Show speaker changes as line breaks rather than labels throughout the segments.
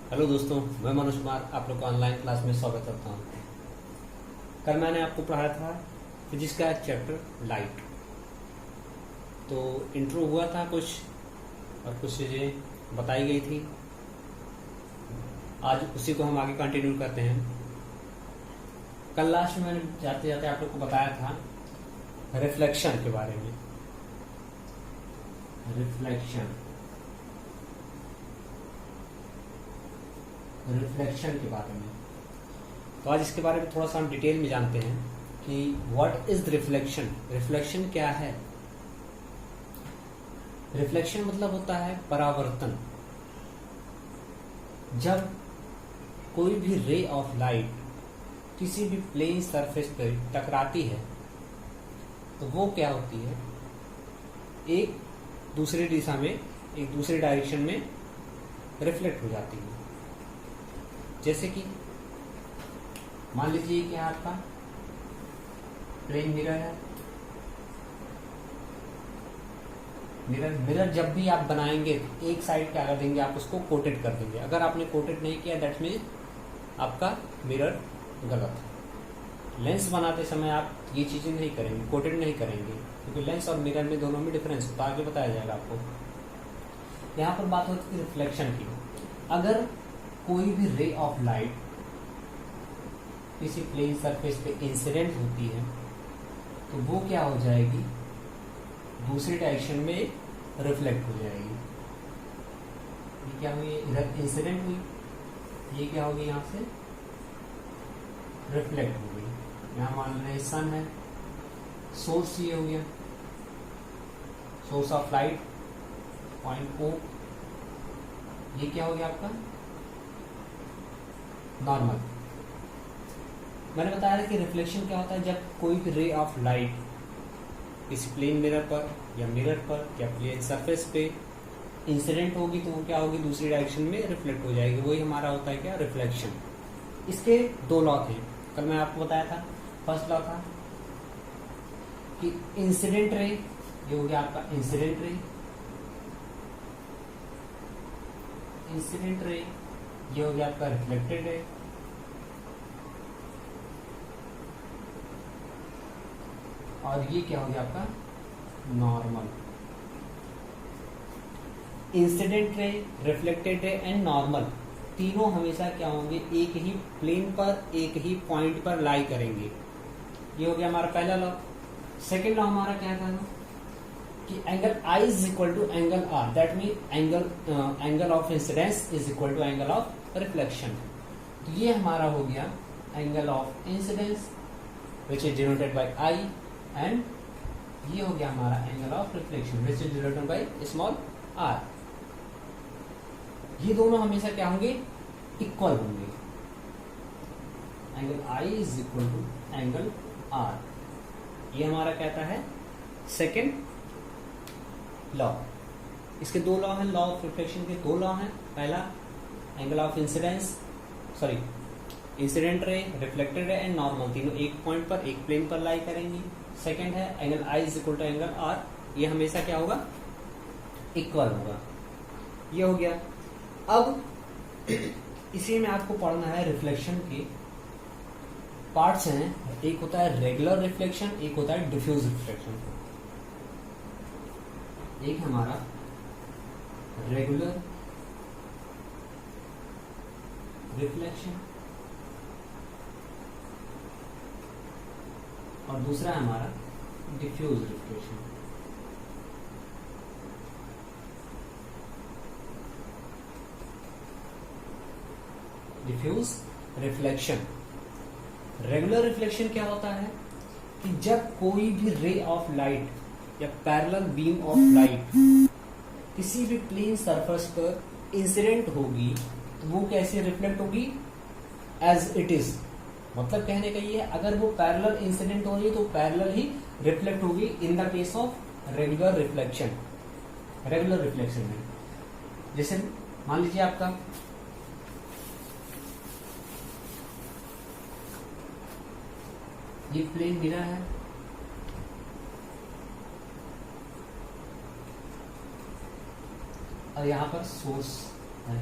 Hello दोस्तों, मैं मनोज कुमार आप लोग का ऑनलाइन क्लास में स्वागत करता हूँ। कल मैंने आपको पढ़ाया था फिजिक्स का चैप्टर लाइट। तो इंट्रो हुआ था कुछ और कुछ चीज़ें बताई गई थी। आज उसी को हम आगे कंटिन्यू करते हैं। कल लास्ट में मैंने जाते जाते आप लोग को बताया था रिफ्लेक्शन के बारे में। रिफ्लेक्शन के बारे में। तो आज इसके बारे में थोड़ा सा हम डिटेल में जानते हैं कि व्हाट इज रिफ्लेक्शन। रिफ्लेक्शन क्या है? रिफ्लेक्शन मतलब होता है परावर्तन। जब कोई भी रे ऑफ लाइट किसी भी प्लेन सरफेस पर टकराती है तो वो क्या होती है, एक दूसरी दिशा में, एक दूसरे डायरेक्शन में रिफ्लेक्ट हो जाती है। जैसे कि मान लीजिए कि आपका प्लेन मिरर है। मिरर जब भी आप बनाएंगे एक साइड क्या कर देंगे, आप उसको कोटेड कर देंगे। अगर आपने कोटेड नहीं किया दैट मीन आपका मिरर गलत है। लेंस बनाते समय आप ये चीजें नहीं करेंगे, कोटेड नहीं करेंगे, क्योंकि लेंस और मिरर में दोनों में डिफरेंस होता है, आगे बताया जाएगा आपको। यहाँ पर बात होती है रिफ्लेक्शन की। अगर कोई भी रे ऑफ लाइट किसी प्लेन सरफेस पे इंसिडेंट होती है तो वो क्या हो जाएगी, दूसरी डायरेक्शन में रिफ्लेक्ट हो जाएगी। ये क्या हुई, इधर इंसिडेंट हुई, ये क्या होगी, यहाँ से रिफ्लेक्ट हो गई। यहाँ मान रहे सन है, सोर्स ये हो गया, source of light point O. ये क्या हो गया आपका नॉर्मल। मैंने बताया था कि रिफ्लेक्शन क्या होता है, जब कोई भी रे ऑफ लाइट किसी प्लेन मिरर पर या मिरर पर या प्लेन सरफेस पे इंसिडेंट होगी तो वो क्या होगी, दूसरी डायरेक्शन में रिफ्लेक्ट हो जाएगी। वही हमारा होता है क्या, रिफ्लेक्शन। इसके दो लॉ थे, कल मैं आपको बताया था। फर्स्ट लॉ था कि इंसिडेंट रे, ये हो गया आपका इंसिडेंट रे। इंसिडेंट रे ये हो गया आपका रिफ्लेक्टेड रे। और ये क्या हो गया आपका normal. Incident ray, reflected ray and normal तीनों हमेशा क्या होंगे, एक ही प्लेन पर, एक ही पॉइंट पर लाई करेंगे। ये हो गया हमारा पहला लॉ। सेकेंड लॉ हमारा क्या था कि angle I is equal to angle R, that mean angle of incidence is equal to angle of reflection. तो ये हमारा हो गया angle of incidence which is denoted by I, and ये हो गया हमारा angle of reflection which is denoted by small r। ये दोनों हमेशा क्या होंगे, इक्वल होंगे। Angle I is equal to angle R। ये हमारा कहता है सेकेंड लॉ। इसके दो लॉ हैं, लॉ ऑफ रिफ्लेक्शन के दो लॉ हैं। पहला angle of incidence, sorry incident ray, reflected ray and normal तीनों एक पॉइंट पर, एक प्लेन पर लाई करेंगी। सेकेंड है angle I is equal to angle R, ये हमेशा क्या होगा, इक्वल होगा। ये हो गया। अब इसी में आपको पढ़ना है रिफ्लेक्शन के पार्ट्स हैं। एक होता है रेगुलर रिफ्लेक्शन, एक होता है डिफ्यूज रिफ्लेक्शन। एक हमारा रेगुलर रिफ्लेक्शन और दूसरा है हमारा diffuse reflection. Diffuse reflection. Regular reflection क्या होता है कि जब कोई भी रे ऑफ लाइट या पैरेलल बीम ऑफ लाइट किसी भी प्लेन सरफेस पर इंसिडेंट होगी तो वो कैसे रिफ्लेक्ट होगी, एज इट इज। मतलब कहने का ये है, अगर वो पैरेलल इंसिडेंट हो रही तो पैरेलल ही रिफ्लेक्ट होगी in the case of regular reflection. Regular reflection में जैसे मान लीजिए आपका ये प्लेन मिरर है, और यहाँ पर सोर्स है।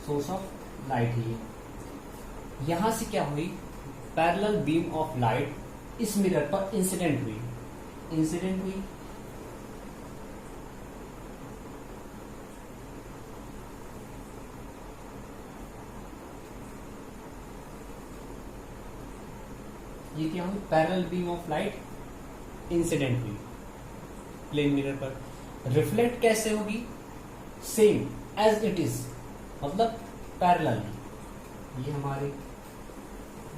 सोर्स ऑफ लाइट ही है। यहां से क्या हुई, पैरेलल बीम ऑफ लाइट इस मिरर पर इंसिडेंट हुई, ये क्या हुई, parallel beam of light incident हुई प्लेन मिरर पर। रिफ्लेक्ट कैसे होगी, सेम एज इट इज, मतलब पैरेलल, ये हमारी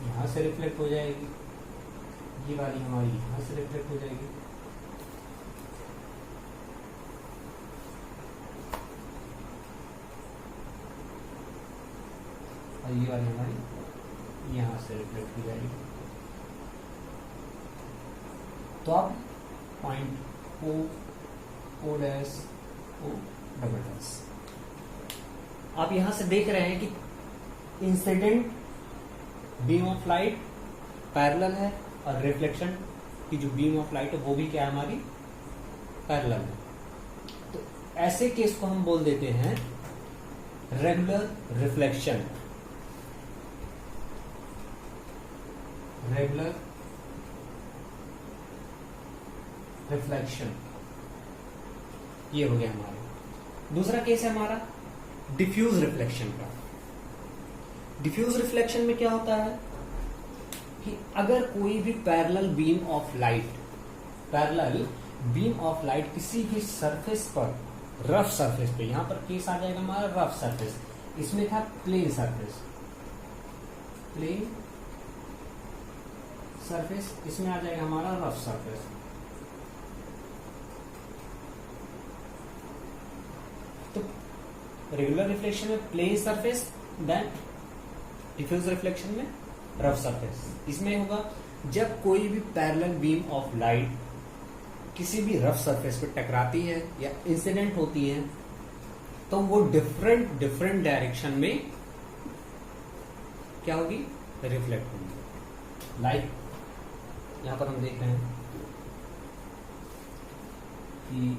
यहां से रिफ्लेक्ट हो जाएगी, ये वाली हमारी यहां से रिफ्लेक्ट हो जाएगी, और ये वाली हमारी यहां से रिफ्लेक्ट हो जाएगी। तो आप point O dash O double dash आप यहां से देख रहे हैं कि incident beam of light parallel है और रिफ्लेक्शन की जो बीम ऑफ लाइट है वो भी क्या है, हमारी पैरेलल है। तो ऐसे केस को हम बोल देते हैं रेगुलर रिफ्लेक्शन, रेगुलर रिफ्लेक्शन, ये हो गया हमारा। दूसरा केस है हमारा डिफ्यूज रिफ्लेक्शन का। डिफ्यूज रिफ्लेक्शन में क्या होता है कि अगर कोई भी पैरेलल बीम ऑफ लाइट किसी भी सरफेस पर, रफ सरफेस पे, यहां पर केस आ जाएगा हमारा रफ सरफेस, इसमें था प्लेन सरफेस, इसमें आ जाएगा हमारा रफ सरफेस। तो रेगुलर रिफ्लेक्शन में plane surface, then diffuse reflection में रफ सरफेस। इसमें होगा जब कोई भी पैरेलल बीम ऑफ लाइट किसी भी रफ सरफेस पे टकराती है या इंसिडेंट होती है तो वो डिफरेंट डायरेक्शन में क्या होगी, रिफ्लेक्ट होगी। लाइक यहां पर हम देख रहे हैं कि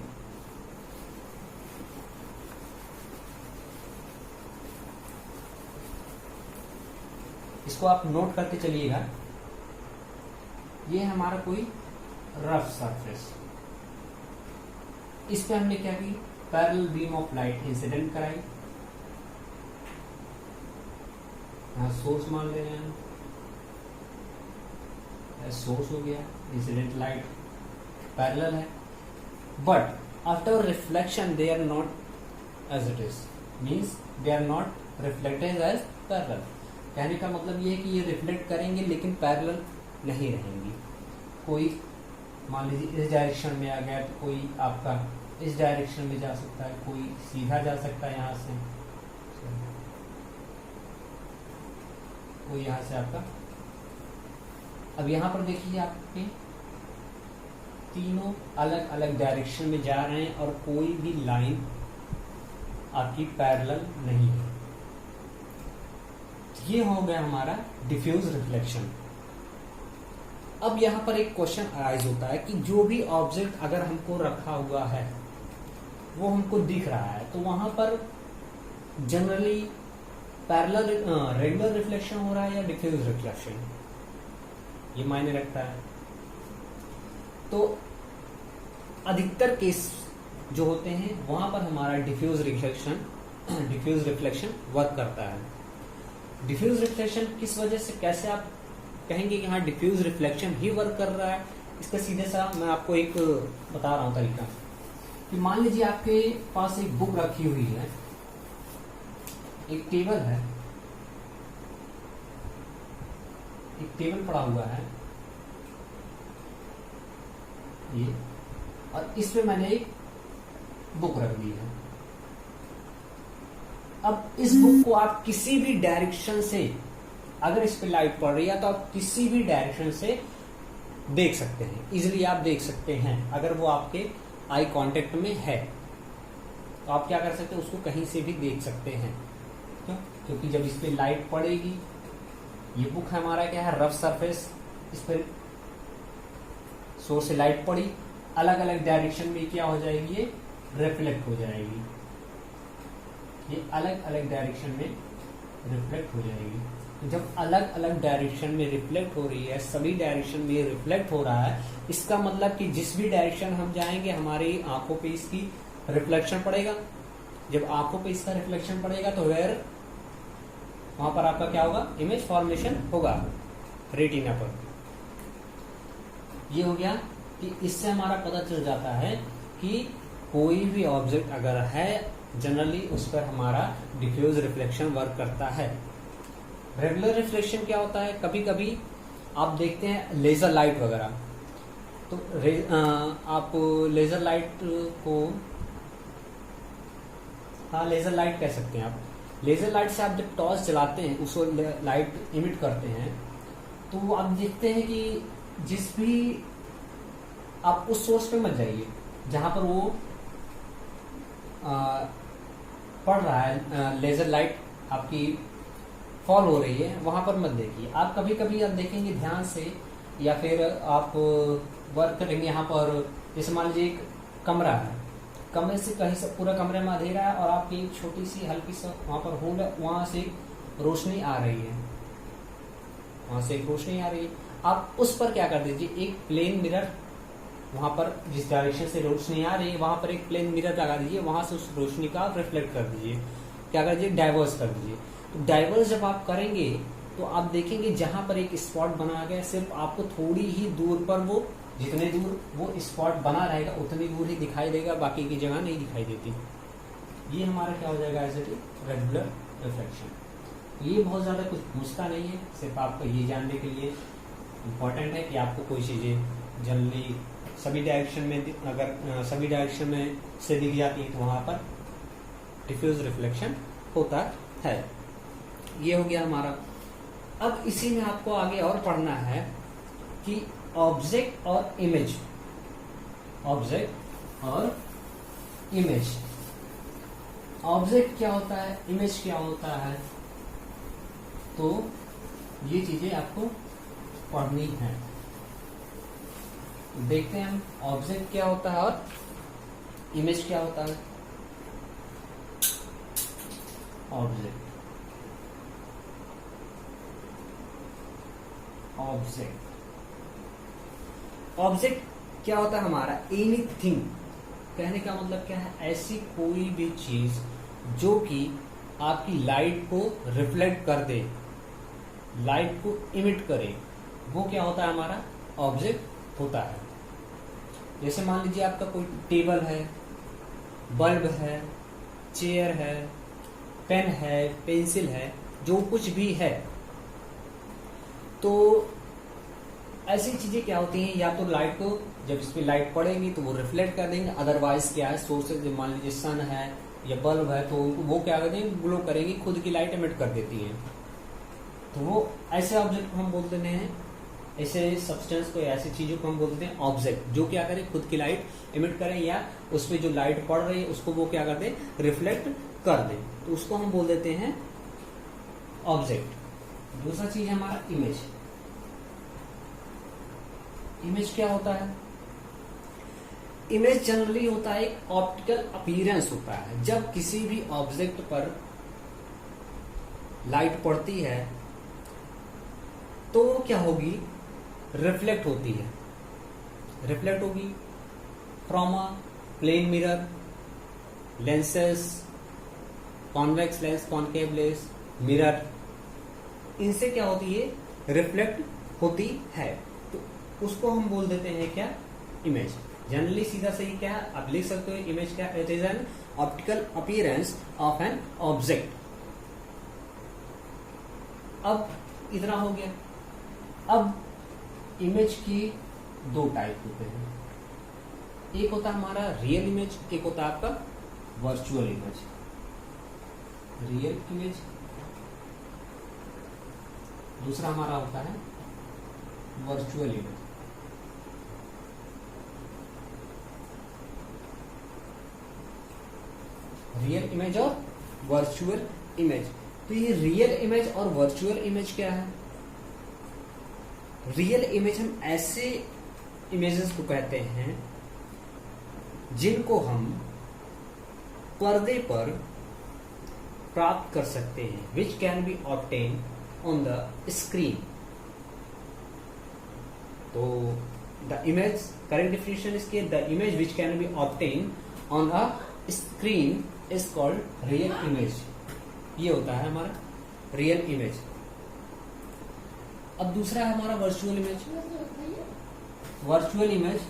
इसको आप नोट करके चलिएगा, ये है हमारा कोई रफ सरफेस, इस पे हमने क्या की, parallel beam of light incident कराई, यहां सोर्स मान ले रहे हैं, सोर्स हो गया, इंसिडेंट लाइट पैरेलल है, but after reflection they are not as it is, means they are not reflected as parallel. कहने का मतलब ये है कि ये रिफ्लेक्ट करेंगे लेकिन पैरेलल नहीं रहेंगी। कोई मान लीजिए इस डायरेक्शन में आ गया तो कोई आपका इस डायरेक्शन में जा सकता है, कोई सीधा जा सकता है यहां से, कोई यहां से आपका। अब यहां पर देखिए आपके तीनों अलग अलग डायरेक्शन में जा रहे हैं और कोई भी लाइन आपकी पैरेलल नहीं है। ये हो गया हमारा डिफ्यूज रिफ्लेक्शन। अब यहां पर एक क्वेश्चन अराइज होता है कि जो भी ऑब्जेक्ट अगर हमको रखा हुआ है वो हमको दिख रहा है तो वहां पर जनरली पैरेलल रेगुलर रिफ्लेक्शन हो रहा है या डिफ्यूज रिफ्लेक्शन, ये मायने रखता है। तो अधिकतर केस जो होते हैं वहां पर हमारा डिफ्यूज रिफ्लेक्शन वर्क करता है। डिफ्यूज रिफ्लेक्शन किस वजह से, कैसे आप कहेंगे कि हाँ डिफ्यूज रिफ्लेक्शन ही वर्क कर रहा है, इसका सीधे सा मैं आपको एक बता रहा हूं तरीका कि मान लीजिए आपके पास एक बुक रखी हुई है, एक टेबल है, एक टेबल पड़ा हुआ है ये, और इसमें मैंने एक बुक रख दी है। अब इस बुक को आप किसी भी डायरेक्शन से, अगर इस पे लाइट पड़ रही है तो आप किसी भी डायरेक्शन से देख सकते हैं, इजिली आप देख सकते हैं। अगर वो आपके आई कांटेक्ट में है तो आप क्या कर सकते हैं, उसको कहीं से भी देख सकते हैं। क्यों? क्योंकि जब इस पे लाइट पड़ेगी, ये बुक हमारा क्या है, रफ सरफेस, इस पर सोर्स से लाइट पड़ी, अलग अलग डायरेक्शन में क्या हो जाएगी, ये रिफ्लेक्ट हो जाएगी। ये अलग अलग डायरेक्शन में रिफ्लेक्ट हो जाएगी। तो जब अलग अलग डायरेक्शन में रिफ्लेक्ट हो रही है, सभी डायरेक्शन में रिफ्लेक्ट हो रहा है, इसका मतलब कि जिस भी डायरेक्शन हम जाएंगे हमारी आंखों पे इसकी रिफ्लेक्शन पड़ेगा। जब आंखों पे इसका रिफ्लेक्शन पड़ेगा तो वेयर वहां पर आपका क्या होगा, इमेज फॉर्मेशन होगा रेटिना पर। ये हो गया कि इससे हमारा पता चल जाता है कि कोई भी ऑब्जेक्ट अगर है जनरली उस पर हमारा डिफ्यूज रिफ्लेक्शन वर्क करता है। रेगुलर रिफ्लेक्शन क्या होता है, कभी कभी आप देखते हैं लेजर लाइट वगैरह, तो आप लेजर लाइट को, हाँ लेजर लाइट कह सकते हैं आप। लेजर लाइट से आप जब टॉर्च चलाते हैं, उसको लाइट इमिट करते हैं, तो आप देखते हैं कि जिस भी आप उस सोर्स पे मत जाइए जहां पर वो पड़ रहा है, लेजर लाइट आपकी फॉल हो रही है, वहां पर मत देखिए। आप कभी कभी आप देखेंगे ध्यान से, या फिर आप वर्क करेंगे यहाँ पर, जैसे मान लीजिए एक कमरा है, कमरे से कहीं से पूरा कमरे में अंधेरा है और आपकी एक छोटी सी हल्की सा वहां पर होल है, वहां से रोशनी आ रही है, वहां से एक रोशनी आ रही है। आप उस पर क्या कर दीजिए, एक प्लेन मिरर, वहां पर जिस डायरेक्शन से रोशनी आ रही है वहां पर एक प्लेन मिरर लगा दीजिए, वहां से उस रोशनी का आप रिफ्लेक्ट कर दीजिए, क्या कर दीजिए, डाइवर्स कर दीजिए। तो डाइवर्स जब आप करेंगे तो आप देखेंगे जहां पर एक स्पॉट बना गया, सिर्फ आपको थोड़ी ही दूर पर वो, जितने दूर वो स्पॉट बना रहेगा उतनी दूर ही दिखाई देगा, बाकी की जगह नहीं दिखाई देती। ये हमारा क्या हो जाएगा, as it is regular reflection. ये बहुत ज्यादा कुछ पूछता नहीं है, सिर्फ आपको ये जानने के लिए इम्पोर्टेंट है कि आपको कोई चीजें जनरली सभी डायरेक्शन में, अगर सभी डायरेक्शन में से दिख जाती है तो वहां पर डिफ्यूज रिफ्लेक्शन होता है। ये हो गया हमारा। अब इसी में आपको आगे और पढ़ना है कि ऑब्जेक्ट और इमेज, ऑब्जेक्ट और इमेज, ऑब्जेक्ट क्या होता है, इमेज क्या होता है, तो ये चीजें आपको पढ़नी है। देखते हैं हम ऑब्जेक्ट क्या होता है और इमेज क्या होता है। ऑब्जेक्ट, ऑब्जेक्ट, ऑब्जेक्ट क्या होता है हमारा, एनीथिंग, कहने का मतलब क्या है, ऐसी कोई भी चीज जो कि आपकी लाइट को रिफ्लेक्ट कर दे, लाइट को इमिट करे, वो क्या होता है हमारा ऑब्जेक्ट होता है। जैसे मान लीजिए आपका कोई टेबल है, बल्ब है, चेयर है, पेन है, पेंसिल है, जो कुछ भी है, तो ऐसी चीजें क्या होती हैं, या तो लाइट को जब इस पे लाइट पड़ेगी तो वो रिफ्लेक्ट कर देंगे, अदरवाइज क्या है, सोर्सेज मान लीजिए सन है या बल्ब है, तो वो क्या कर देंगे, ग्लो करेंगी, खुद की लाइट इमिट कर देती है। तो वो ऐसे ऑब्जेक्ट को हम बोल देते हैं, ऐसे सब्सटेंस को, ऐसी चीजों को हम बोलते हैं ऑब्जेक्ट, जो क्या करें, खुद की लाइट इमिट करें, या उस पर जो लाइट पड़ रही है उसको वो क्या कर दे, रिफ्लेक्ट कर दे, तो उसको हम बोल देते हैं ऑब्जेक्ट। दूसरा चीज है हमारा इमेज। इमेज क्या होता है, इमेज जनरली होता है एक ऑप्टिकल अपीयरेंस होता है। जब किसी भी ऑब्जेक्ट पर लाइट पड़ती है तो क्या होगी, रिफ्लेक्ट होती है, रिफ्लेक्ट होगी from a plane mirror, lenses, convex lens, concave lens, mirror, इनसे क्या होती है, रिफ्लेक्ट होती है। तो उसको हम बोल देते हैं क्या, इमेज। जनरली सीधा सही क्या है, आप लिख सकते हो इमेज क्या, it is an optical appearance of an object. अब इतना हो गया। अब इमेज की दो टाइप होते हैं, एक होता है हमारा रियल इमेज, एक होता है आपका वर्चुअल इमेज। रियल इमेज, दूसरा हमारा होता है वर्चुअल इमेज। रियल इमेज और वर्चुअल इमेज। तो ये रियल इमेज और वर्चुअल इमेज क्या है, रियल इमेज हम ऐसे इमेजेस को कहते हैं जिनको हम पर्दे पर प्राप्त कर सकते हैं, which can be obtain on the screen. तो द इमेज, करेक्ट डिफिनेशन इसकी, the image which can be obtain on a screen is called real image. ये होता है हमारा रियल इमेज। अब दूसरा है हमारा वर्चुअल इमेज। वर्चुअल इमेज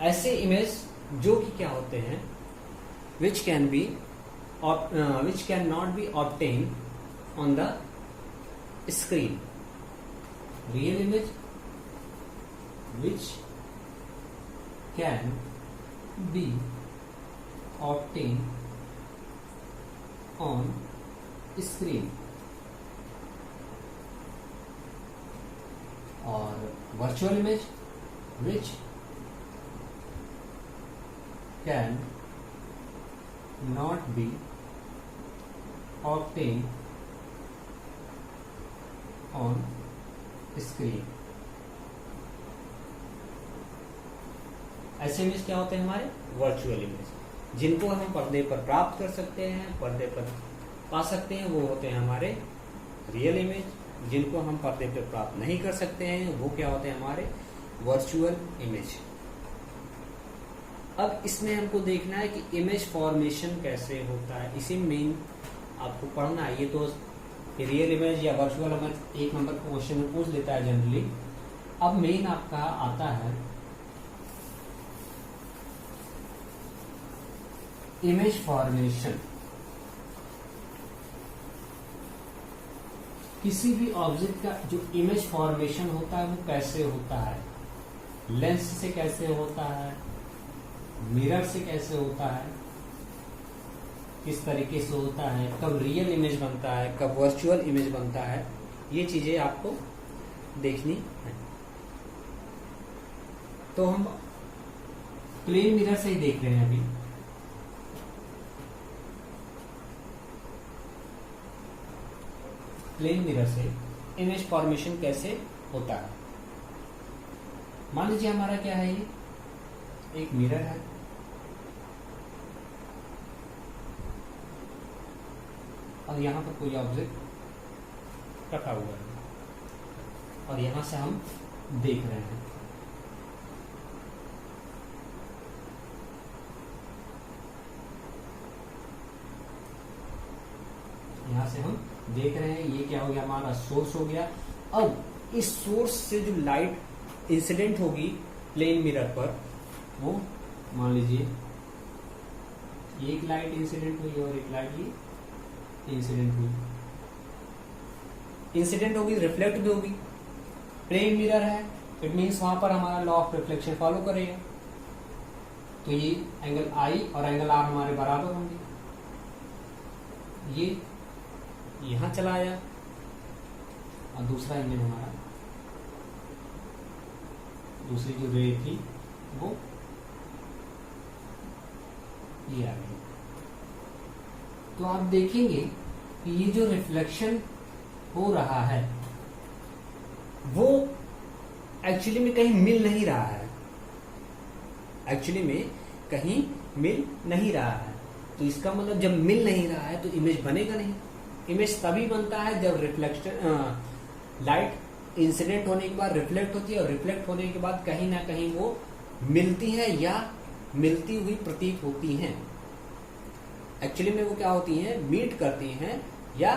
ऐसे इमेज जो कि क्या होते हैं, which can not be obtain on the screen. Real image which can be obtained on screen, और virtual image which can not be obtained on screen। ऐसे इमेज क्या होते हैं हमारे वर्चुअल इमेज, जिनको हम पर्दे पर प्राप्त कर सकते हैं, पर्दे पर पा सकते हैं, वो होते हैं हमारे रियल इमेज। जिनको हम पर्दे पर प्राप्त नहीं कर सकते हैं वो क्या होते हैं हमारे वर्चुअल इमेज। अब इसमें हमको देखना है कि इमेज फॉर्मेशन कैसे होता है, इसी मेन आपको पढ़ना है। ये तो रियल इमेज या वर्चुअल इमेज 1 नंबर क्वेश्चन में पूछ लेता है जनरली। अब मेन आपका आता है इमेज फॉर्मेशन। किसी भी ऑब्जेक्ट का जो इमेज फॉर्मेशन होता है वो कैसे होता है, लेंस से कैसे होता है, मिरर से कैसे होता है, किस तरीके से होता है, कब रियल इमेज बनता है, कब वर्चुअल इमेज बनता है, ये चीजें आपको देखनी है। तो हम प्लेन मिरर से ही देख रहे हैं अभी। प्लेन मिरर से इमेज फॉर्मेशन कैसे होता है। मान लीजिए हमारा क्या है, ये एक मिरर है, और यहां पर कोई ऑब्जेक्ट रखा हुआ है और यहां से हम देख रहे हैं। यहां से हम देख रहे हैं, ये क्या हो गया हमारा सोर्स हो गया। अब इस सोर्स से जो लाइट इंसिडेंट होगी प्लेन मिरर पर, वो मान लीजिए एक लाइट इंसिडेंट हुई और एक लाइट ये इंसिडेंट हुई। इंसिडेंट होगी, रिफ्लेक्ट भी होगी। प्लेन मिरर है, इट मीन्स वहां पर हमारा लॉ ऑफ रिफ्लेक्शन फॉलो करेगा। तो ये एंगल आई और एंगल आर हमारे बराबर होंगे। ये यहां चला आया और दूसरा इमेज हमारा, दूसरी जो रे थी वो ये आ गई। तो आप देखेंगे कि ये जो रिफ्लेक्शन हो रहा है वो एक्चुअली में कहीं मिल नहीं रहा है, एक्चुअली में कहीं मिल नहीं रहा है। तो इसका मतलब जब मिल नहीं रहा है तो इमेज बनेगा नहीं। इमेज तभी बनता है जब रिफ्लेक्शन लाइट इंसिडेंट होने के बाद रिफ्लेक्ट होती है, और रिफ्लेक्ट होने के बाद कहीं ना कहीं वो मिलती है या मिलती हुई प्रतीत होती हैं। एक्चुअली में वो क्या होती हैं, मीट करती हैं, या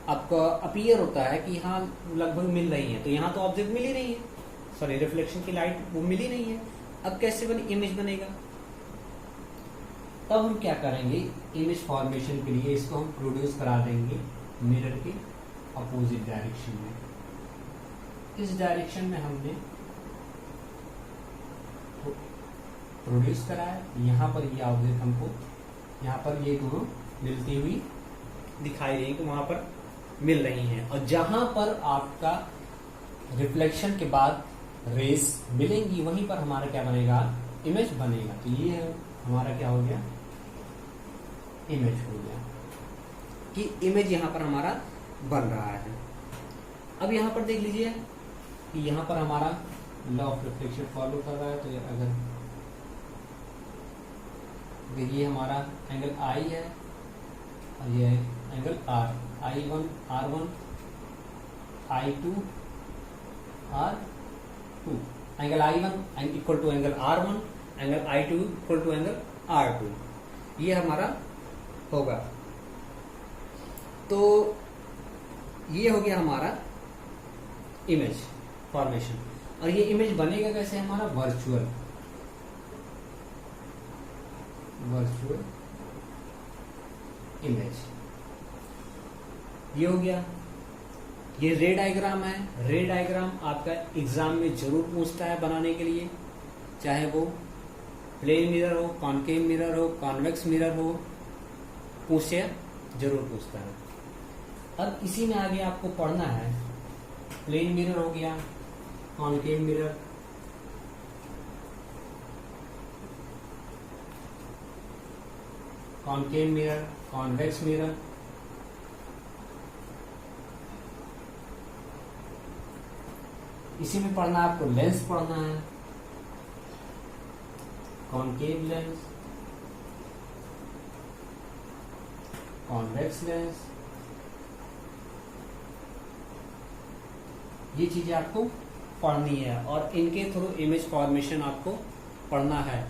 आपका अपीयर होता है कि हाँ लगभग मिल रही है। तो यहाँ तो ऑब्जेक्ट मिल ही नहीं है, सॉरी रिफ्लेक्शन की लाइट वो मिल ही नहीं है। अब कैसे इमेज बनेगा? तब हम क्या करेंगे, इमेज फॉर्मेशन के लिए इसको हम प्रोड्यूस करा देंगे मिरर के अपोजिट डायरेक्शन में। इस डायरेक्शन में हमने प्रोड्यूस कराया, यहाँ पर ये ऑब्जेक्ट हमको, यहाँ पर ये दोनों मिलती हुई दिखाई रही कि वहां पर मिल रही हैं। और जहां पर आपका रिफ्लेक्शन के बाद रेस मिलेंगी वहीं पर हमारा क्या बनेगा, इमेज बनेगा। तो ये है हमारा क्या हो गया, इमेज हो गया कि इमेज यहां पर हमारा बन रहा है। अब यहां पर देख लीजिए कि यहां पर हमारा लॉ ऑफ रिफ्लेक्शन फॉलो कर रहा है। तो अगर ये हमारा एंगल आई है और ये angle R, I1 R1, I2 R2, angle I1 equal to angle R1, angle I2 equal to angle R2, ये हमारा होगा। तो ये हो गया हमारा इमेज फॉर्मेशन। और ये इमेज बनेगा कैसे हमारा? Virtual image. ये हो गया। ये रे डायग्राम है। रे डायग्राम आपका एग्जाम में जरूर पूछता है बनाने के लिए, चाहे वो प्लेन मिरर हो, कॉनकेव मिरर हो, कॉन्वेक्स मिरर हो, जरूर पूछता है। अब इसी में आगे आपको पढ़ना है, प्लेन मिरर हो गया, concave mirror, concave mirror, convex mirror, इसी में पढ़ना आपको लेंस पढ़ना है, कॉनकेव लेंस, कॉन्वेक्स लेंस, ये चीजें आपको पढ़नी है और इनके थ्रू इमेज फॉर्मेशन आपको पढ़ना है,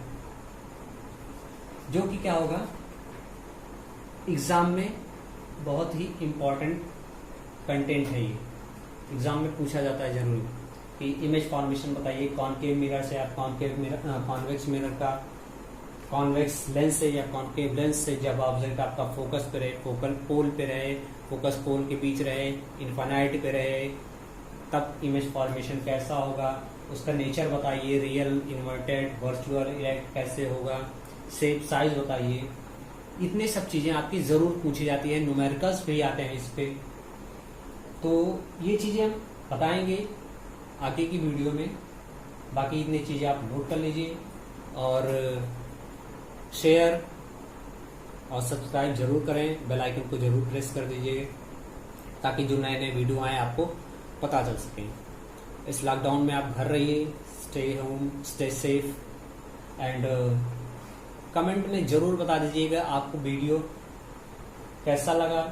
जो कि क्या होगा एग्जाम में बहुत ही इंपॉर्टेंट कंटेंट है। ये एग्जाम में पूछा जाता है जरूर कि इमेज फॉर्मेशन बताइए, कॉनकेव मिरर से आप कॉन्वेक्स मिरर का, कॉन्वेक्स लेंस से या कॉनकेव लेंस से जब ऑब्जेक्ट आपका फोकस पे रहे, फोकल पोल पे रहे, फोकस पोल के बीच रहे, इन्फानाइट पे रहे, तब इमेज फॉर्मेशन कैसा होगा, उसका नेचर बताइए, रियल, इन्वर्टेड, वर्चुअल कैसे होगा, शेप साइज बताइए। इतने सब चीजें आपकी जरूर पूछी जाती है, न्यूमेरिकल्स भी आते हैं इस पे। तो ये चीजें हम बताएंगे आगे की वीडियो में। बाकी इतनी चीजें आप नोट कर लीजिए और शेयर और सब्सक्राइब जरूर करें, बेल आइकन को जरूर प्रेस कर दीजिए ताकि जो नए नए वीडियो आए आपको पता चल सके। इस लॉकडाउन में आप घर रहिए, stay home, stay safe and comment में जरूर बता दीजिएगा आपको वीडियो कैसा लगा,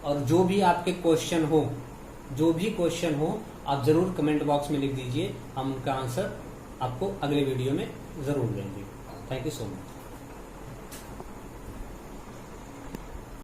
और जो भी आपके क्वेश्चन हो आप जरूर कमेंट बॉक्स में लिख दीजिए, हम उनका आंसर आपको अगले वीडियो में जरूर देंगे। Thank you so much.